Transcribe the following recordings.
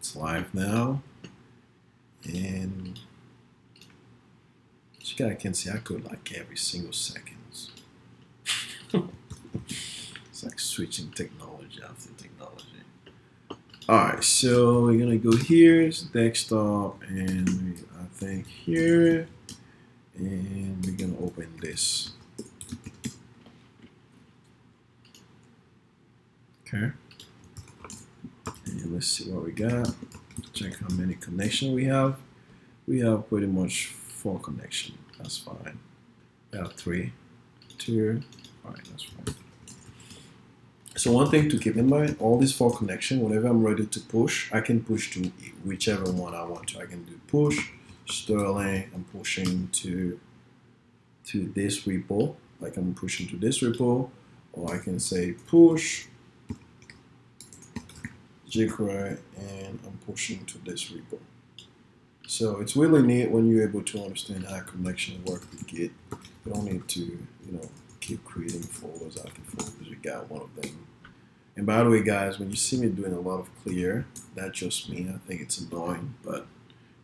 It's live now, and as you guys can see, I code like every single seconds. It's like switching technology after technology. Alright, so we're gonna go here, it's desktop, and I think here, and we're gonna open this. Okay. And let's see what we got. Check how many connections we have. We have pretty much 4 connections. That's fine. We have 3, 2. Alright, that's fine. So one thing to keep in mind, all these 4 connections, whenever I'm ready to push, I can push to whichever one I want to. I can do push, Sterling, I'm pushing to this repo, like I'm pushing to this repo, or I can say push jQuery and I'm pushing to this repo. So it's really neat when you're able to understand how connection work with Git. You don't need to, keep creating folders after folders. You got one of them. And by the way, guys, when you see me doing a lot of clear, that's just me. I think it's annoying, but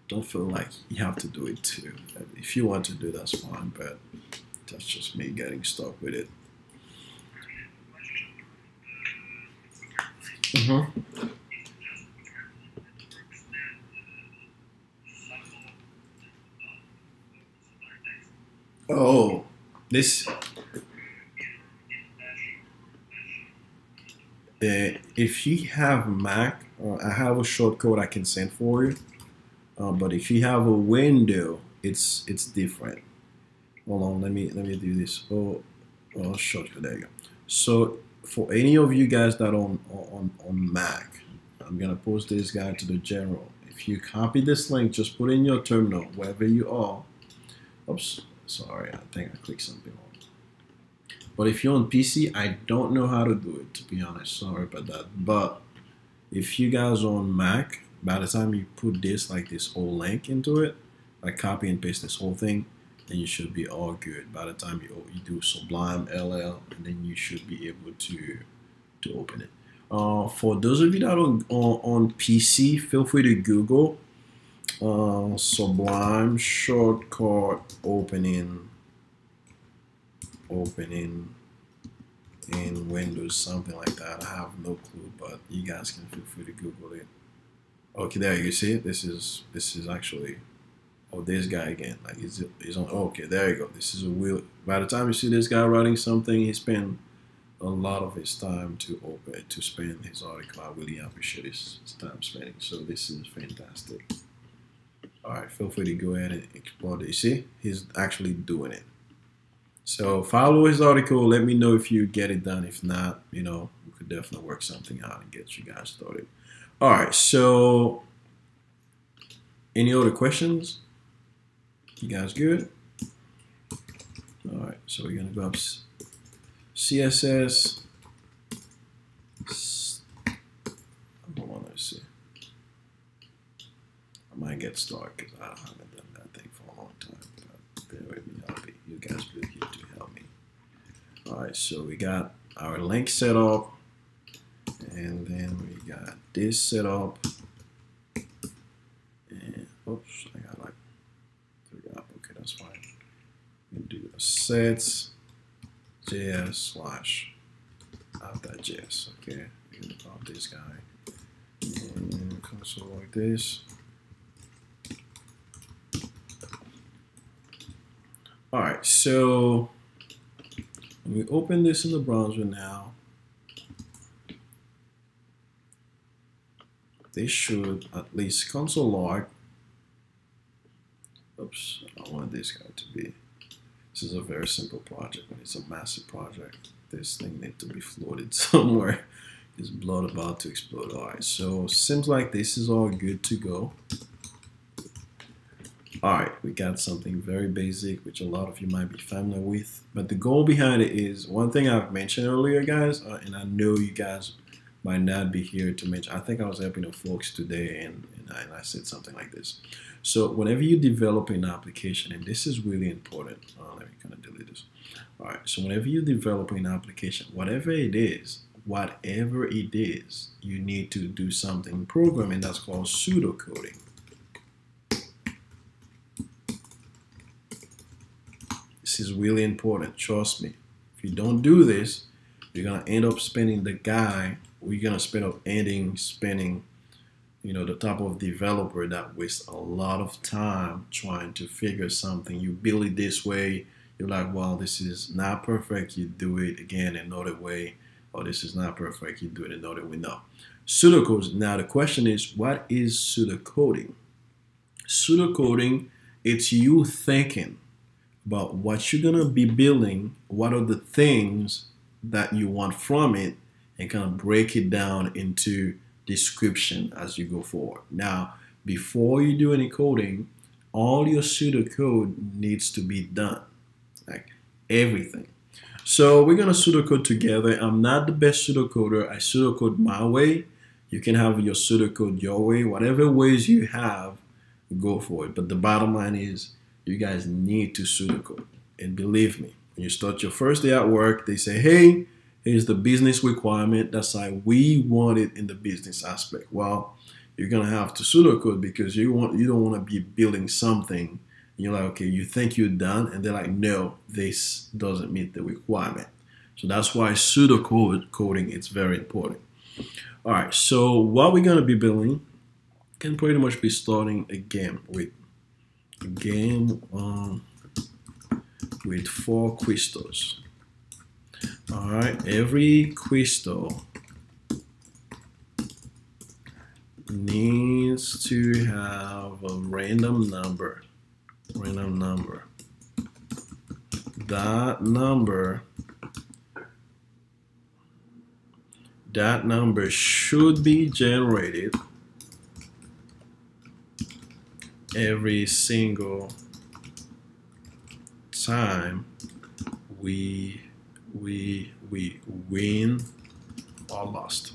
don't feel like you have to do it too. If you want to do it, that's fine, but that's just me getting stuck with it. Oh, this. If you have Mac, I have a shortcode I can send for you. But if you have a window, it's different. Hold on, let me do this. Oh, shortcode. There you go. So for any of you guys that on Mac, I'm gonna post this guy to the general. If you copy this link, just put it in your terminal wherever you are. Oops, sorry, I think I clicked something wrong. But if you're on PC, I don't know how to do it, to be honest. Sorry about that. But if you guys are on Mac, by the time you put this, like this whole link into it, like copy and paste this whole thing, then you should be all good. By the time you do Sublime LL, and then you should be able to open it. For those of you that are on PC, feel free to Google Sublime shortcut opening in Windows, something like that. I have no clue, but you guys can feel free to Google it. Okay, there you see it. This is actually, oh, this guy again. Like he's on. Oh, okay, there you go. This is a wheel. By the time you see this guy writing something, he spent a lot of his time to spend his article. I really appreciate his time spending. So this is fantastic. All right, feel free to go ahead and explore it. You see, he's actually doing it. So follow his article. Let me know if you get it done. If not, we could definitely work something out and get you guys started. All right. So any other questions? You guys good? All right. So we're gonna go up CSS. Hold on. Let's see. I might get stuck because I haven't done that thing for a long time. But bear with me. You guys will be here to help me. All right, so we got our link set up, and then we got this set up. And oops, I got like 3 up. Okay, that's fine. We can do a sets js /app.js. Okay, we're gonna pop this guy and console like this. All right, so when we open this in the browser now, they should at least console log. Oops, I want this guy to be. This is a very simple project, but it's a massive project. This thing needs to be floated somewhere. There's blood about to explode. All right, so seems like this is all good to go. All right, we got something very basic, which a lot of you might be familiar with. But the goal behind it is one thing I've mentioned earlier, guys, and I know you guys might not be here to mention. I think I was helping the folks today, and I said something like this. So whenever you develop an application, and this is really important. Let me kind of delete this. All right, so whenever you develop an application, whatever it is, whatever it is, you need to do something in programming that's called pseudocoding. This is really important, trust me. If you don't do this, you're gonna end up spending the guy, or you're gonna spending the type of developer that wastes a lot of time trying to figure something. You build it this way, you're like, well, this is not perfect, you do it again another way, or this is not perfect, you do it another way. No. Pseudocode. Now the question is, what is pseudocoding? Pseudocoding, it's you thinking about what you're gonna be building, what are the things that you want from it, and kind of break it down into description as you go forward. Now, before you do any coding, all your pseudocode needs to be done, like everything. So we're gonna pseudocode together. I'm not the best pseudocoder. I pseudocode my way. You can have your pseudocode your way. Whatever ways you have, go for it. But the bottom line is, you guys need to pseudocode. And believe me, when you start your first day at work, they say, hey, here's the business requirement. That's how we want it in the business aspect. Well, you're gonna have to pseudocode because you don't want to be building something. And you're like, okay, you think you're done, and they're like, no, this doesn't meet the requirement. So that's why pseudocoding is very important. All right, so what we're gonna be building can pretty much be starting again with 4 crystals. All right, every crystal needs to have a random number. That number should be generated every single time we win or lost.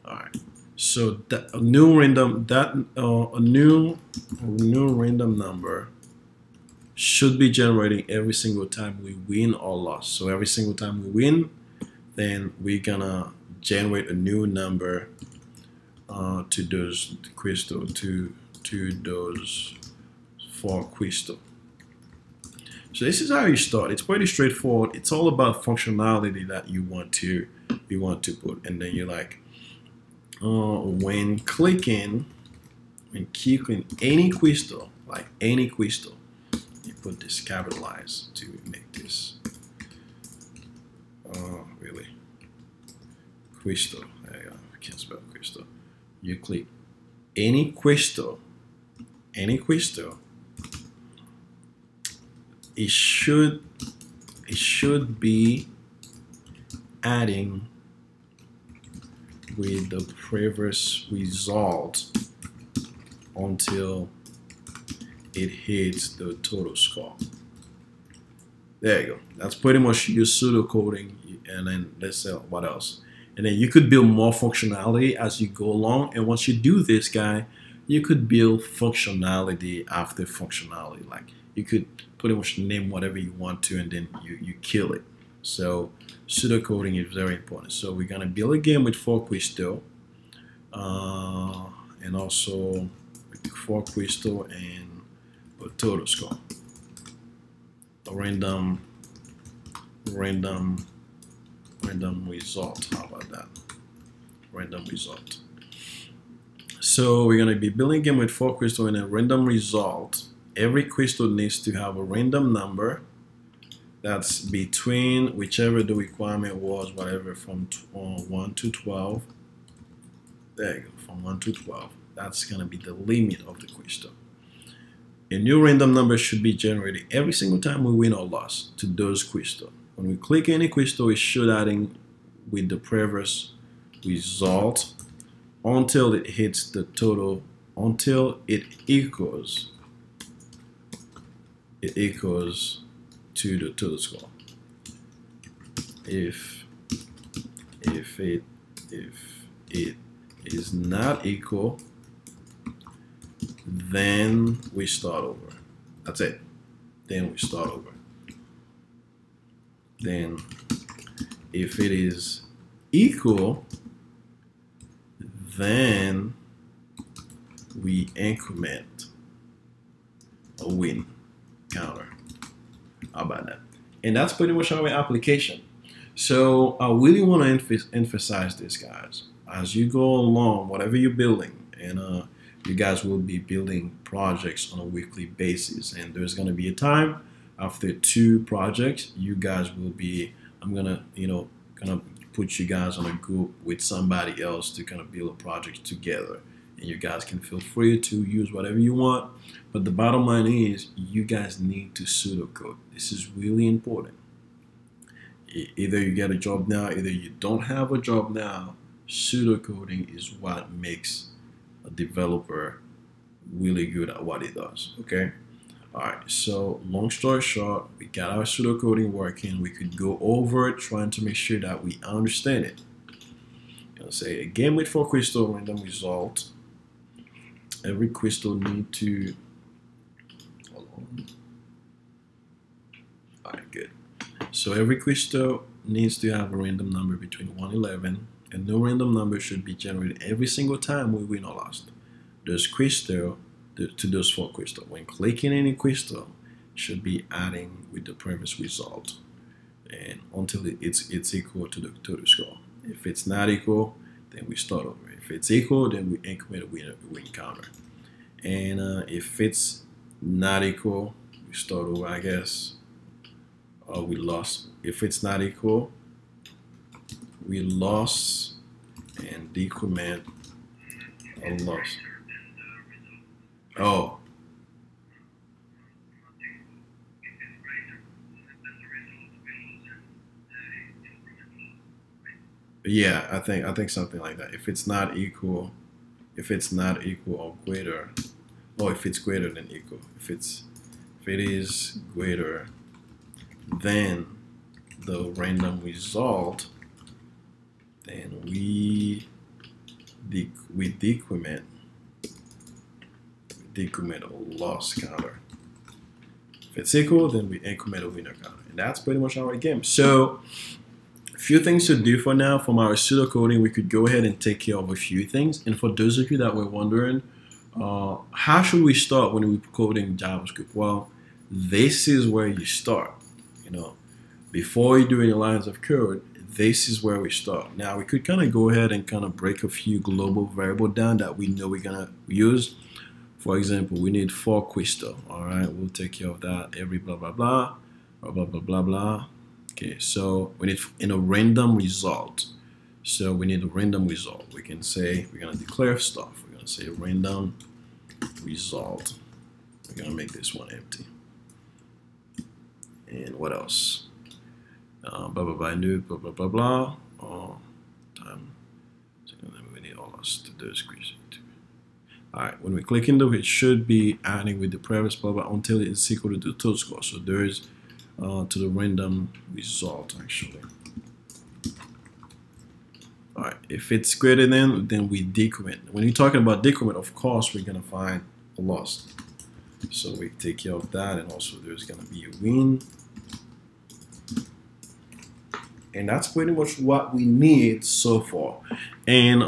All right. So a new random number should be generating every single time we win or lost. So every single time we win, then we're gonna generate a new number to those crystal to those 4 crystal. So this is how you start. It's pretty straightforward. It's all about functionality that you want to put, and then you're like, when clicking any crystal, like any crystal, you put this capitalized to make this really crystal. There you go. I can't spell crystal. You click any crystal. It should be adding with the previous result until it hits the total score. There you go. That's pretty much your pseudocoding. And then let's say what else. And then you could build more functionality as you go along. And once you do this, guy, you could build functionality after functionality. Like you could pretty much name whatever you want to, and then you kill it. So pseudocoding is very important. So we're gonna build a game with 4 crystal, and also 4 crystal and a total score. A random result. How about that? Random result. So we're gonna be building a game with 4 crystal and a random result. Every crystal needs to have a random number that's between whichever the requirement was, whatever, from 1 to 12. There you go, from 1 to 12. That's gonna be the limit of the crystal. A new random number should be generated every single time we win or lose to those crystals. When we click any crystal, it should adding with the previous result until it hits the total, until it equals to the total score. If it is not equal, then we start over. That's it. Then we start over. Then if it is equal, then we increment a win counter. How about that? And that's pretty much our application. So I really want to emphasize this, guys. As you go along, whatever you're building, and you guys will be building projects on a weekly basis, and there's going to be a time after 2 projects, you guys will be, I'm gonna, kind of put you guys on a group with somebody else to kind of build a project together, and you guys can feel free to use whatever you want. But the bottom line is, you guys need to pseudocode. This is really important. Either you get a job now, either you don't have a job now. Pseudocoding is what makes a developer really good at what he does. Okay. All right. So long story short, we got our pseudocoding working. We could go over it, trying to make sure that we understand it. Say a game with 4 crystal random result. Every crystal need to. Hold on. All right. Good. So every crystal needs to have a random number between 1 and 11, and no random number should be generated every single time we win or lost. Those crystal to those 4 crystal. When clicking any crystal, should be adding with the previous result, and until it's equal to the total score. If it's not equal, then we start over. If it's equal, then we increment a win counter. And if it's not equal, we start over, I guess. We lost. If it's not equal, we lost and decrement a loss. Oh. Yeah, I think something like that. If it's not equal or greater, or if it's greater than equal, if it is greater than the random result, then we decrement a loss counter. If it's equal, then we increment a winner counter, and that's pretty much our game. So a few things to do for now. From our pseudocoding, we could go ahead and take care of a few things. And for those of you that were wondering, how should we start when we're coding JavaScript? Well, this is where you start. Before you do any lines of code, this is where we start. Now we could kind of go ahead and kind of break a few global variables down that we know we're gonna use. For example, we need 4 crystal. All right, we'll take care of that. Every blah blah blah, blah blah blah blah. Okay, so we need in a random result. So we need a random result. We can say we're gonna declare stuff. We're gonna say random result. We're gonna make this one empty. And what else? Blah blah blah new blah blah blah blah. Time. So then we need all us to do is create. All right. When we click into it, should be adding with the previous blah blah until it's equal to the total score. So there is to the random result actually. All right. If it's greater than, then we decrement. When you're talking about decrement, of course we're gonna find a loss. So we take care of that, and also there's gonna be a win. And that's pretty much what we need so far. And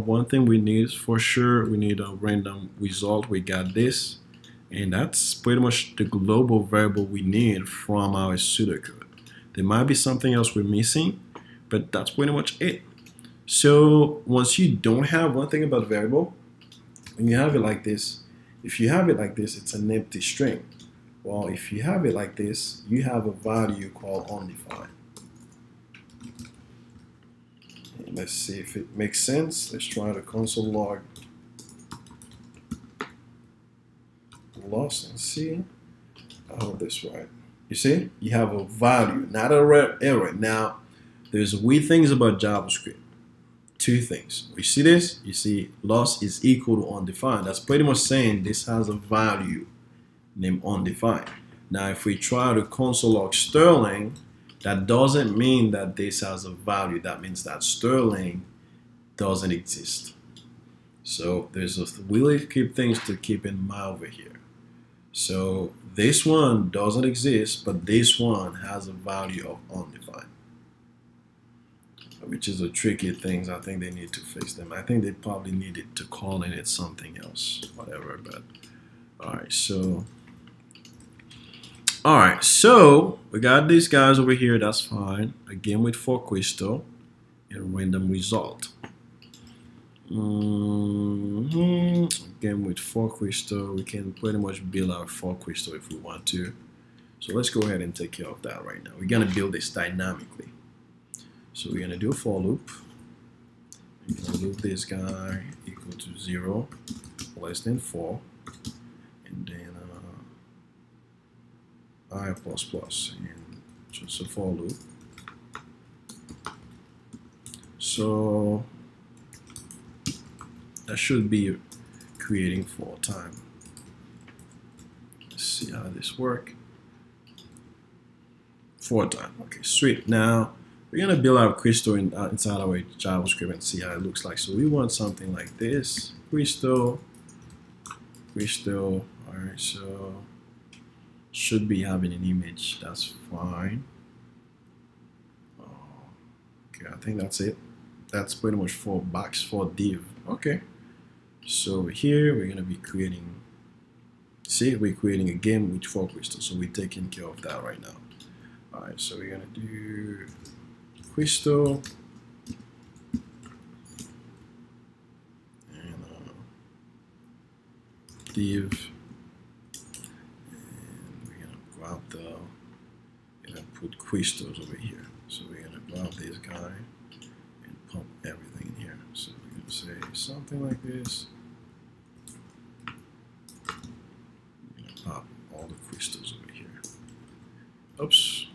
one thing we need for sure, we need a random result. We got this. And that's pretty much the global variable we need from our pseudocode. There might be something else we're missing, but that's pretty much it. So once you don't have one thing about variable, when you have it like this, if you have it like this, it's an empty string. Well, if you have it like this, you have a value called undefined. Let's see if it makes sense. Let's try to console log loss and see. I hope this right. You see, you have a value, not a error. Now, there's weird things about JavaScript. 2 things. You see this? You see loss is equal to undefined. That's pretty much saying this has a value named undefined. Now, if we try to console log Sterling, that doesn't mean that this has a value. That means that Sterling doesn't exist. So there's a really key things to keep in mind over here. So this one doesn't exist, but this one has a value of undefined. which is a tricky thing. I think they need to fix them. I think they probably needed to call in it something else, whatever. But all right, so we got these guys over here. That's fine. Again with for crystal and random result. Again with for crystal, we can pretty much build our for crystal if we want to. So let's go ahead and take care of that right now. We're gonna build this dynamically. So we're gonna do a for loop. We're gonna loop this guy equal to 0, less than 4, and then I plus plus, and just a for loop. So that should be creating for time. Let's see how this works. For time. Okay, sweet. Now we're gonna build our crystal inside our JavaScript and see how it looks like. So we want something like this: crystal. All right, so should be having an image. That's fine. Okay, I think that's it. That's pretty much for box for div. Okay. So here we're gonna be creating. See, we're creating a game with for crystal. So we're taking care of that right now. All right, so we're gonna do crystal and div, and we're gonna grab we're gonna put crystals over here. So we're gonna grab this guy and pump everything in here. So we're gonna say something like this. We're gonna pop all the crystals over here. Oops.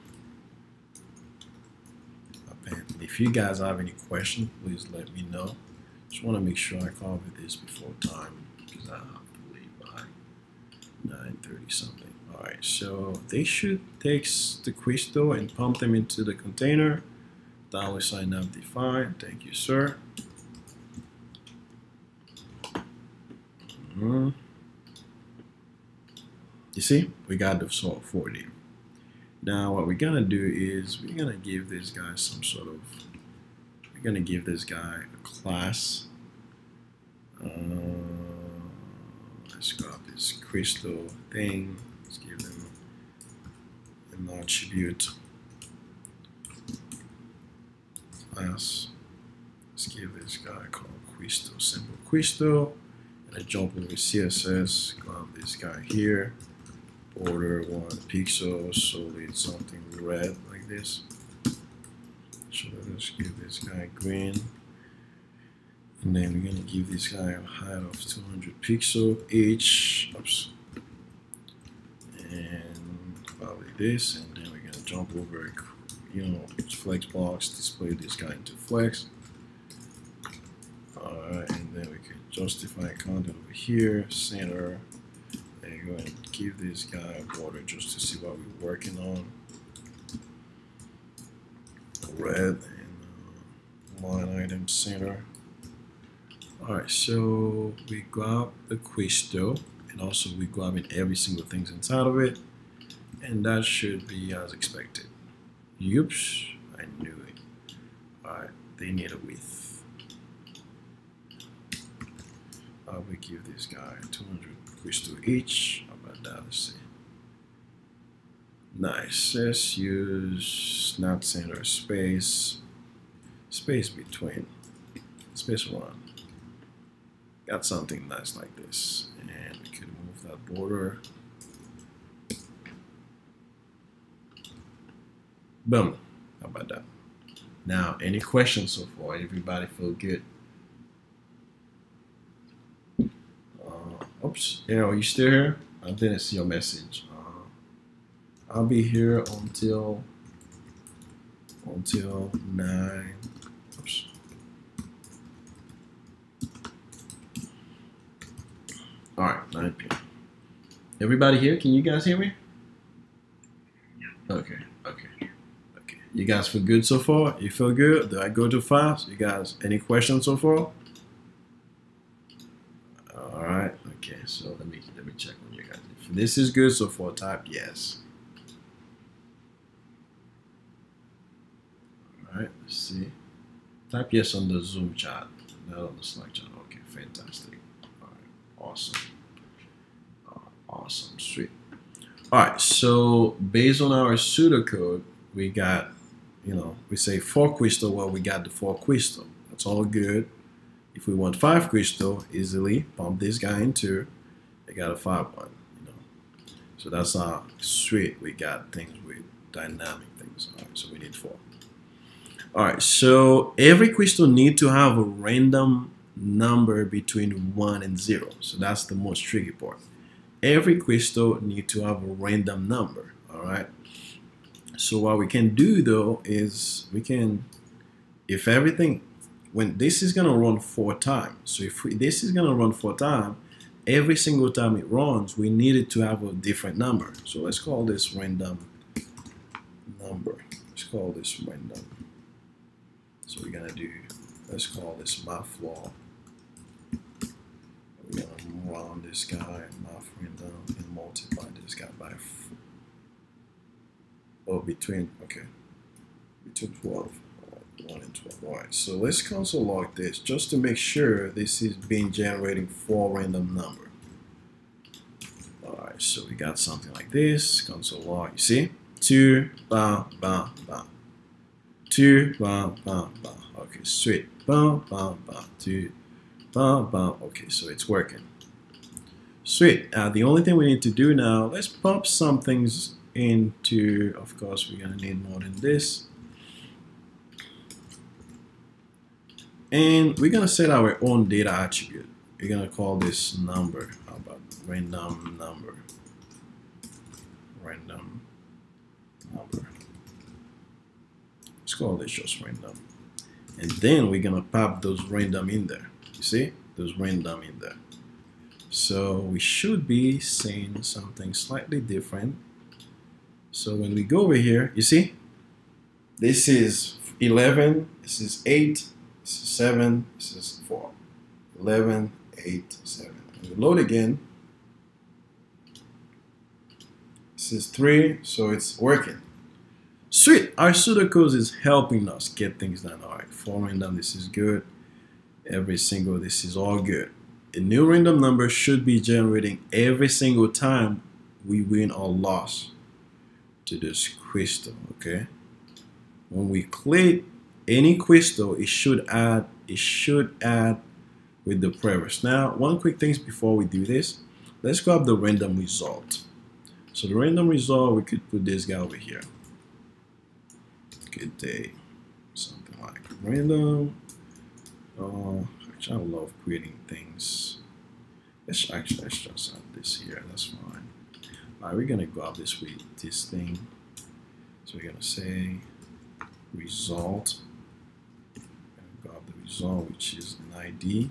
If you guys have any questions, please let me know. Just want to make sure I cover this before time because I have to leave by 9:30 something. All right, so they should take the crystal and pump them into the container. $sign up defined. Thank you, sir. You see, we got the sort for it. Now what we're gonna do is we're gonna give this guy some sort of, we're gonna give this guy a class. Let's grab this crystal thing. Let's give them an attribute class. Let's give this guy called crystal, simple crystal, and I jump over CSS. Grab this guy here. Border 1 pixel, solid something red like this. So let's give this guy green, and then we're gonna give this guy a height of 200 pixel each. Oops. And probably this, and then we're gonna jump over, flex box, display this guy into flex. Alright, and then we can justify content over here, center. Go ahead and give this guy a border just to see what we're working on. Red and line item center. Alright, so we grab the crystal and also we grabbing every single thing inside of it, and that should be as expected. Oops, I knew it. Alright, they need a width. We give this guy 200 crystal each. How about that? Let's see. Nice. Let's use not center, space between, space 1. Got something nice like this, and we could move that border. Boom. How about that? Now, any questions so far? Everybody feel good? Oops, you still here? I didn't see your message. I'll be here until 9. Oops. All right, 9 p.m. Everybody here? Can you guys hear me? Okay. You guys feel good so far? You feel good? Did I go too fast? You guys, any questions so far? All right. Okay. So let me check on you guys. If this is good so far, type yes. All right. Let's see. Type yes on the Zoom chat, not on the Slack chat. Okay, fantastic. All right, awesome. Awesome, sweet. All right, so based on our pseudocode, we got, we say 4 crystal. Well, we got the 4 crystal. That's all good. If we want 5 crystal, easily pump this guy into. I got a 5-1. So that's how sweet we got things with dynamic things. All right, so we need 4. All right, so every crystal need to have a random number between 1 and 0. So that's the most tricky part. Every crystal need to have a random number. All right. So what we can do though is we can, if everything, when this is gonna run 4 times. So if this is gonna run 4 times, every single time it runs, we need it to have a different number. So let's call this random number. Let's call this random. So we're gonna do, let's call this my floor. We're gonna round this guy, math random, and multiply this guy by between 12. 1 and 12. All right, so let's console log this just to make sure this is being generating 4 random number. All right, so we got something like this. Console log, you see, 2, bam, bam, bam, 2, bam, bam, bam. Okay, sweet, bam, bam, bam, 2, bam, bam. Okay, so it's working. Sweet. The only thing we need to do now, let's pump some things into. Of course, we're gonna need more than this. And we're gonna set our own data attribute. We're gonna call this number. How about random number? Random number. Let's call this just random. And then we're gonna pop those random in there. You see? Those random in there. So we should be seeing something slightly different. So when we go over here, you see? This is 11, this is 8, this is 7, this is 4. 11, 8, 7. And we load again. This is 3, so it's working. Sweet, our pseudocode is helping us get things done. All right, 4 random, this is good. Every single, this is all good. A new random number should be generating every single time we win or lose to this crystal, okay? When we click any crystal, it should add with the previous. Now, one quick thing before we do this, let's grab the random result. So the random result, we could put this guy over here. Good day. Something like random. Actually, I love creating things. Let's just add this here. That's fine. All right, we're gonna grab this with this thing. So we're gonna say result. We're gonna grab the result, which is an ID.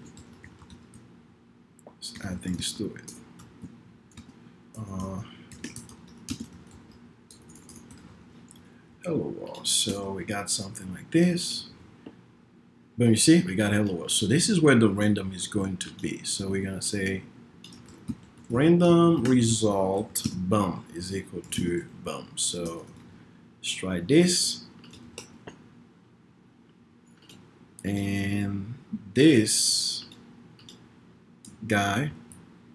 Let's add things to it. Hello world. So we got something like this. But you see, we got hello world. So this is where the random is going to be. So we're gonna say random result boom is equal to boom. So let's try this. And this guy,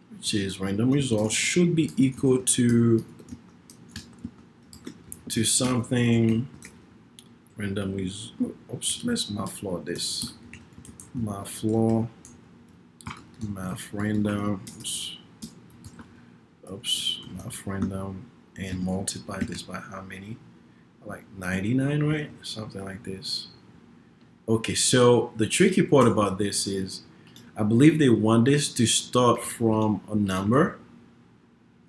which is random result, should be equal to something random result. Oops, let's math floor this. Math floor, math random. Oops, math random, and multiply this by how many? Like 99, right? Something like this. Okay, so the tricky part about this is I believe they want this to start from a number,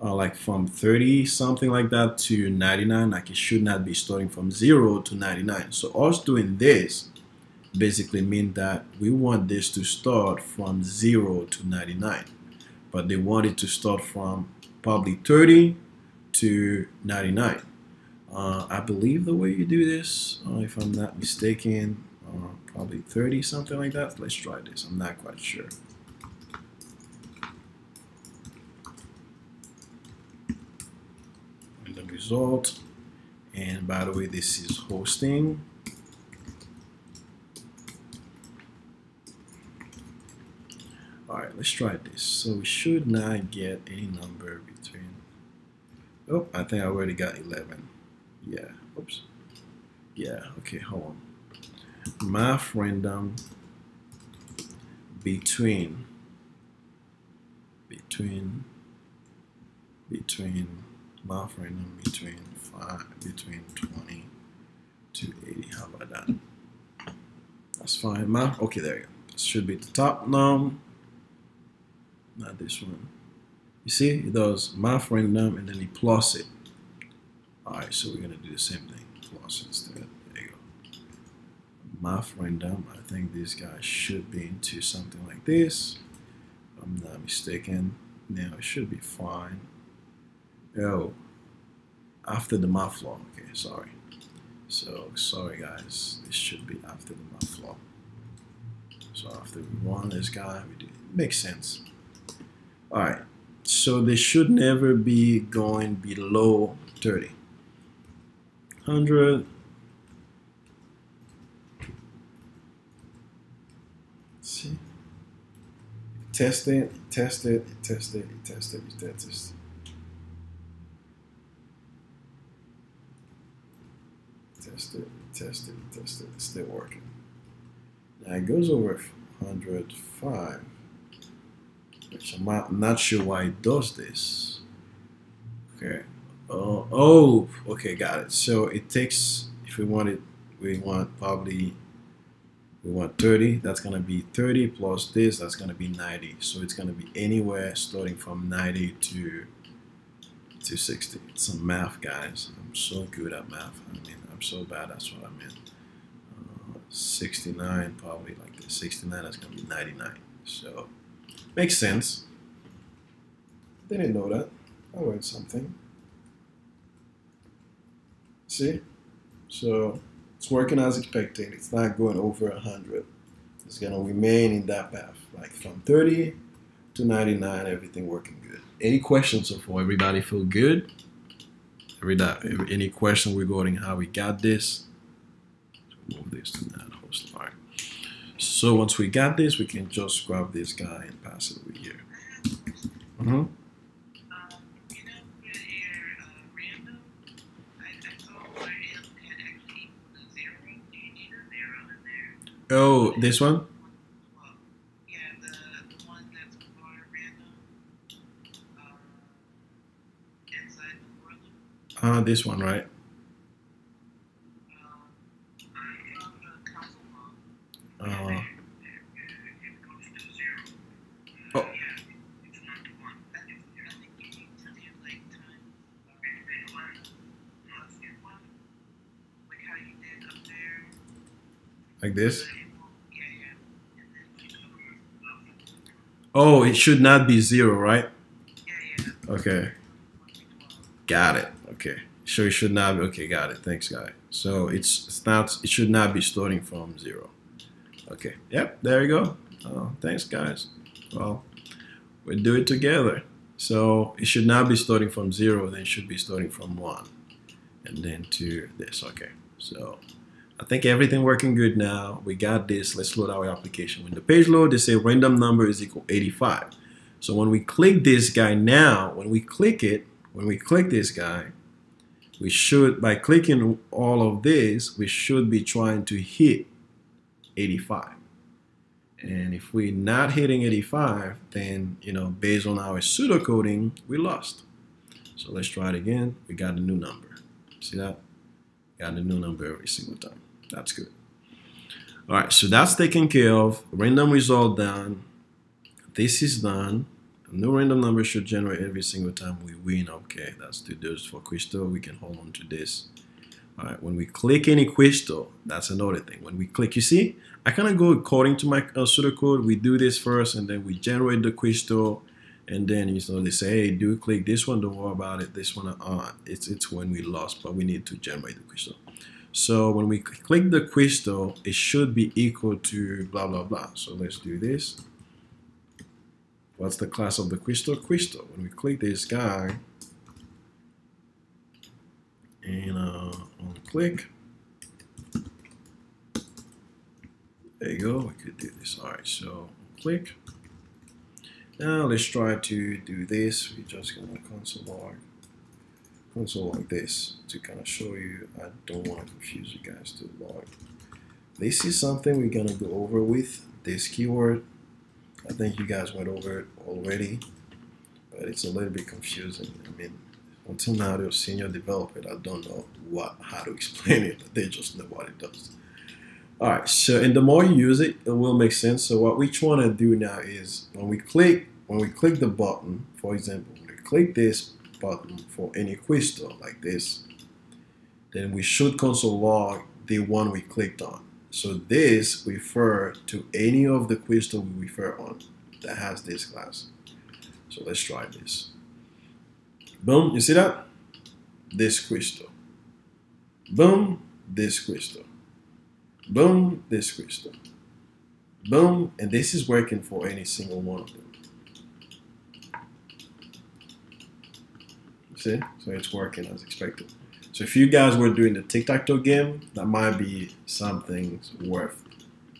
like from 30, something like that, to 99. Like it should not be starting from 0 to 99. So us doing this basically means that we want this to start from 0 to 99. But they want it to start from probably 30 to 99. I believe the way you do this, if I'm not mistaken, probably 30, something like that. Let's try this. I'm not quite sure. And the result. And by the way, this is hosting. let's try this. So we should not get any number between. Oh, I think I already got 11. Yeah. Oops. Yeah. Okay. Hold on. Math random between math random between 20 to 80. How about that? That's fine. Math. Okay, there you go. This should be the top num. Not this one. You see, it does math random and then he plus it. Alright, so we're gonna do the same thing. Plus instead. There you go. Math random. I think this guy should be into something like this. If I'm not mistaken. Now it should be fine. Oh, after the math flow. Okay, sorry. So sorry guys. This should be after the math flow. So after we run this guy, we do it. Makes sense. Alright. So they should never be going below 30. 100. Let's see. Test it, test it, test it, test it, test it. Test it, test it, test it. It's still working. Now it goes over 105. Which I'm not sure why it does this. Okay. Oh, okay, got it. So it takes, if we want it, we want 30. That's gonna be 30 plus this. That's gonna be 90. So it's gonna be anywhere starting from 90 to 60. It's some math, guys. I'm so good at math. I mean, I'm so bad. That's what I meant. 69, probably like this. 69. That's gonna be 99. So. Makes sense. Didn't know that. I learned something. See? So it's working as expected. It's not going over 100. It's gonna remain in that path. Like from 30 to 99, everything working good. Any questions so far? Everybody feel good? Any question regarding how we got this? Move this to that host. All right. So once we got this, we can just grab this guy and pass it over here. You know, for your random, I saw where it had actually equal to 0. Do you need a 0 in there? Oh, this one? Well, yeah, the one that's for random inside the for loop. This one, right? Oh. Like this? Oh, it should not be 0, right? Okay. Got it. Okay. So it should not be, okay, got it. Thanks, guy. So it should not be starting from 0. Okay. Yep, there you go. Oh, thanks, guys. Well, we'll do it together. So it should not be starting from 0, then it should be starting from 1. And then to this. Okay. So I think everything working good now. We got this. Let's load our application. When the page load, they say random number is equal 85. So when we click this guy now, when we click this guy, we should, by clicking all of this, we should be trying to hit 85. And if we're not hitting 85, then, you know, based on our pseudocoding, we lost. So let's try it again. We got a new number. See that? Got a new number every single time. That's good. All right, so that's taken care of. Random result done. This is done. A new random number should generate every single time we win. Okay, that's to do for Crystal. We can hold on to this. All right, when we click any Crystal, that's another thing. When we click, you see, I kind of go according to my pseudocode. We do this first, and then we generate the Crystal. And then, you know, they say, hey, do click this one, don't worry about it. This one, it's when we lost, but we need to generate the Crystal. So when we click the Crystal, it should be equal to blah, blah, blah. So let's do this. What's the class of the Crystal? Crystal. When we click this guy, and on click, there you go. We could do this. All right, so click. Now let's try to do this. We're just gonna console log this to kind of show you. I don't want to confuse you guys to log. This is something we're gonna go over with this keyword. I think you guys went over it already, but it's a little bit confusing. I mean, until now, they're senior developer. I don't know how to explain it. They just know what it does. All right. So, and the more you use it, it will make sense. So, what we want to do now is when we click the button, for example, when we click this button for any quiz store like this, then we should console log the one we clicked on. So this refer to any of the quiz store we refer on that has this class. So let's try this. Boom, you see that? This quiz store. Boom, this quiz store. Boom, this quiz store. Boom, and this is working for any single one of them. See? So it's working as expected. So if you guys were doing the tic-tac-toe game, that might be something worth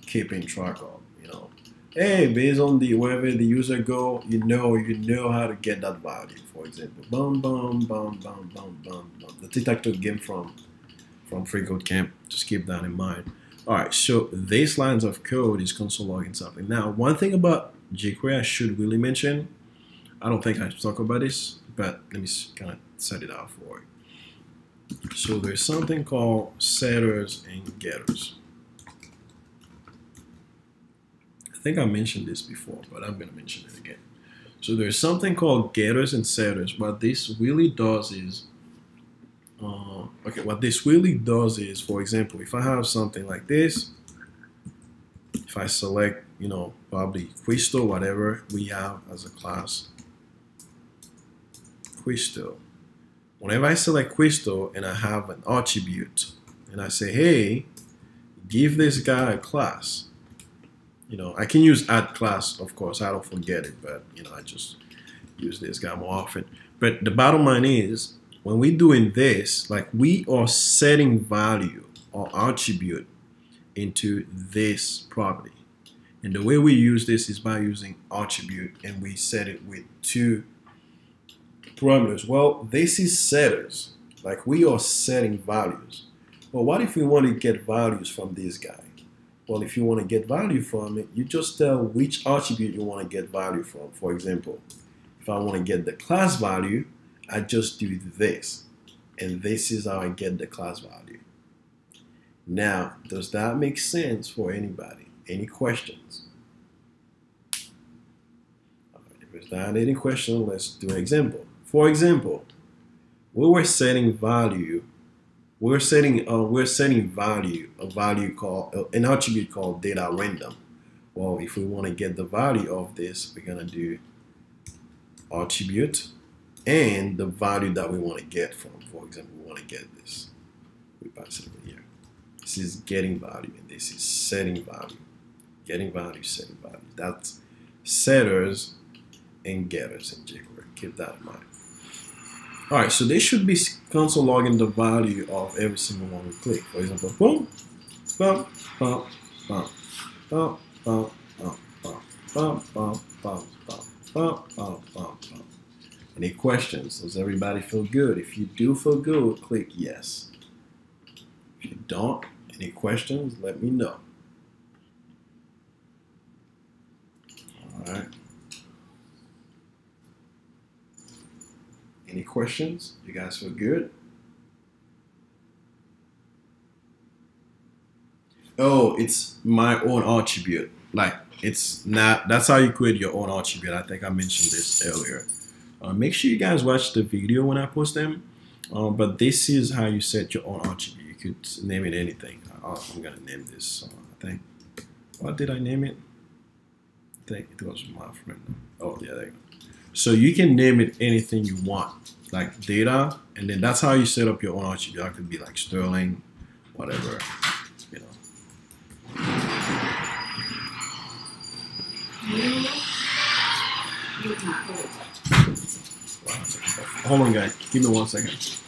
keeping track of. You know, hey, based on the wherever the user go, you know how to get that value. For example, boom, boom, boom, boom, boom, boom, boom. The tic-tac-toe game from Free Code Camp. Just keep that in mind. All right, so these lines of code is console logging something. Now, one thing about jQuery I should really mention. I don't think I should talk about this, but let me kind of set it out for you. So there's something called setters and getters. I think I mentioned this before, but I'm going to mention it again. So there's something called getters and setters. What this really does is, for example, if I have something like this, if I select, you know, probably Quisto, whatever we have as a class, Quisto. Whenever I select Quisto and I have an attribute and I say, hey, give this guy a class. You know, I can use add class, of course, I don't forget it, but you know, I just use this guy more often. But the bottom line is, when we're doing this, like we are setting value or attribute into this property. And the way we use this is by using attribute, and we set it with two parameters. Well, this is setters. Like we are setting values. Well, what if we want to get values from this guy? Well, if you want to get value from it, you just tell which attribute you want to get value from. For example, if I want to get the class value, I just do this. And this is how I get the class value. Now, does that make sense for anybody? Any questions? If there's not any question, let's do an example. For example, we were setting value. We're setting value, a value called an attribute called data random. Well, if we want to get the value of this, we're gonna do attribute and the value that we want to get from. For example, we want to get this. We pass it over here. This is getting value, and this is setting value. Getting value, setting value. That's setters and getters in jQuery. Keep that in mind. All right, so they should be console logging the value of every single one we click. For example, boom, bum, bum, bum, bum, bum, bum, bum, bum, bum, bum, bum, bum, bum, bum. Any questions? Does everybody feel good? If you do feel good, click yes. If you don't, any questions, let me know. All right. Any questions? You guys feel good? Oh, it's my own attribute. Like, it's not, that's how you create your own attribute. I think I mentioned this earlier. Make sure you guys watch the video when I post them. But this is how you set your own attribute. You could name it anything. I'm gonna name this, I think. What did I name it? I think it was my friend. Oh, yeah, there you go. So you can name it anything you want, like data, and then that's how you set up your own attribute. That could be like Sterling, whatever, you know. Hold on, guys. Give me 1 second.